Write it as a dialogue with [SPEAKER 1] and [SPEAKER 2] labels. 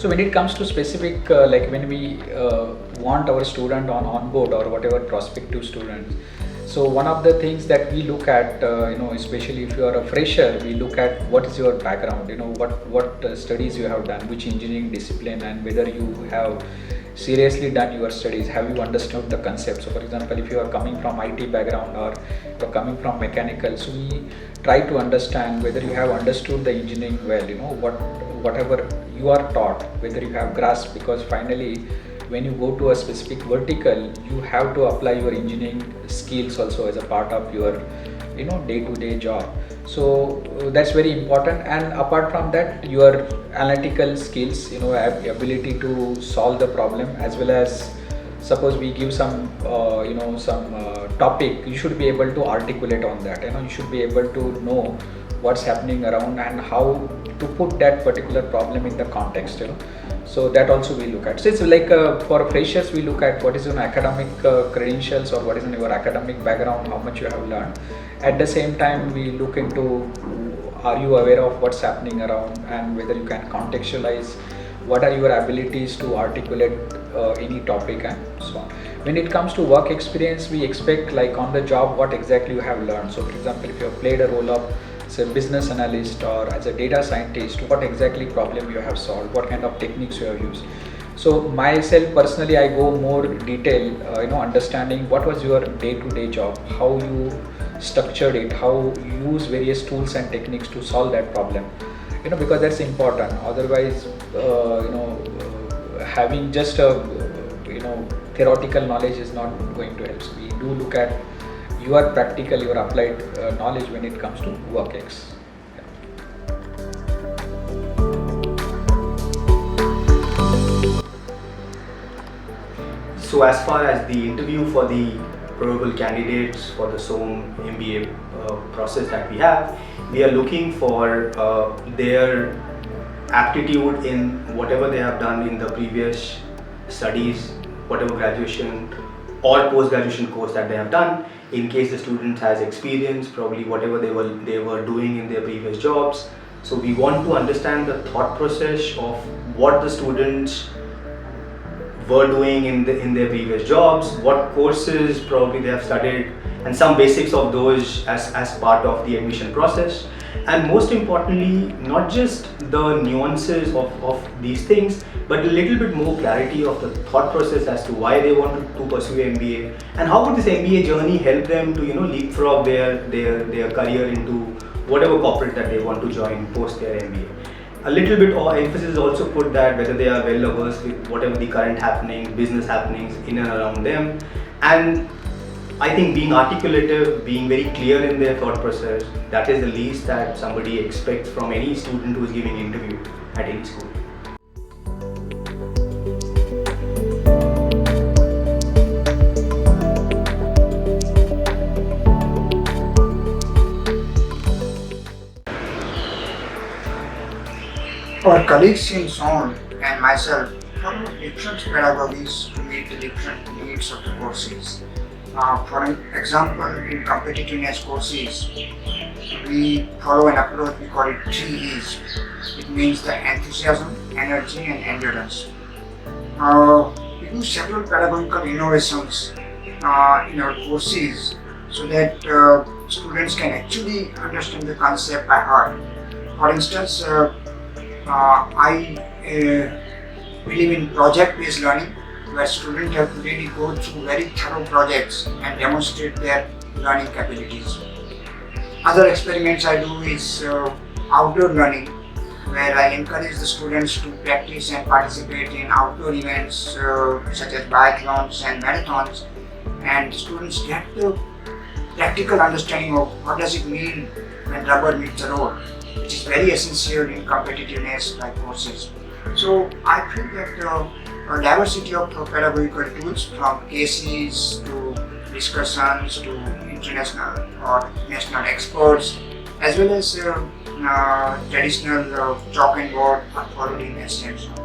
[SPEAKER 1] So when it comes to specific, like when we want our student on board or whatever prospective students, so one of the things that we look at, especially if you are a fresher, we look at what is your background, what studies you have done, which engineering discipline, and whether you have seriously done your studies, have you understood the concept. So for example, if you are coming from IT background or you're coming from mechanical, so we try to understand whether you have understood the engineering well, whatever you are taught, whether you have grasped, because finally when you go to a specific vertical, you have to apply your engineering skills also as a part of your day-to-day job. So that's very important. And apart from that, your analytical skills, ability to solve the problem, as well as suppose we give some topic, you should be able to articulate on that. You should be able to know what's happening around and how to put that particular problem in the context. So that also we look at. So it's like for freshers, we look at what is your academic credentials, or what is in your academic background, how much you have learned. At the same time, we look into, are you aware of what's happening around, and whether you can contextualize what are your abilities to articulate any topic, and so on. When it comes to work experience, we expect like on the job what exactly you have learned. So for example, if you have played a role of say business analyst or as a data scientist, what exactly problem you have solved, what kind of techniques you have used. So myself personally, I go more detail, understanding what was your day-to-day job, how you structured it, how you use various tools and techniques to solve that problem, because that's important. Otherwise, having just a theoretical knowledge is not going to help. So we do look at your practical, your applied knowledge when it comes to work ex.
[SPEAKER 2] So as far as the interview for the probable candidates for the SOM MBA process that we have, we are looking for their aptitude in whatever they have done in the previous studies, whatever graduation or post-graduation course that they have done. In case the student has experience, probably whatever they were doing in their previous jobs. So we want to understand the thought process of what the students were doing in their previous jobs, what courses probably they have studied, and some basics of those as part of the admission process. And most importantly, not just the nuances of these things, but a little bit more clarity of the thought process as to why they wanted to pursue MBA, and how would this MBA journey help them to leapfrog their career into whatever corporate that they want to join post their MBA. A little bit of emphasis is also put that whether they are well versed with whatever the current business happenings in and around them. And I think being articulative, being very clear in their thought process, that is the least that somebody expects from any student who is giving interview at any school.
[SPEAKER 3] Our colleagues in SOM and myself follow different pedagogies to meet the different needs of the courses. For example, in competitiveness courses, we follow an approach we call it 3 E's. It means the enthusiasm, energy, and endurance. We do several pedagogical innovations in our courses so that students can actually understand the concept by heart. For instance, I believe in project-based learning, where students have to really go through very thorough projects and demonstrate their learning capabilities. Other experiments I do is outdoor learning, where I encourage the students to practice and participate in outdoor events such as biathlons and marathons, and students get the practical understanding of what does it mean when rubber meets the road, which is very essential in competitiveness like courses. So I feel that a diversity of pedagogical tools, from cases to discussions to international or national experts, as well as traditional chalk and board, are followed in SJMSOM.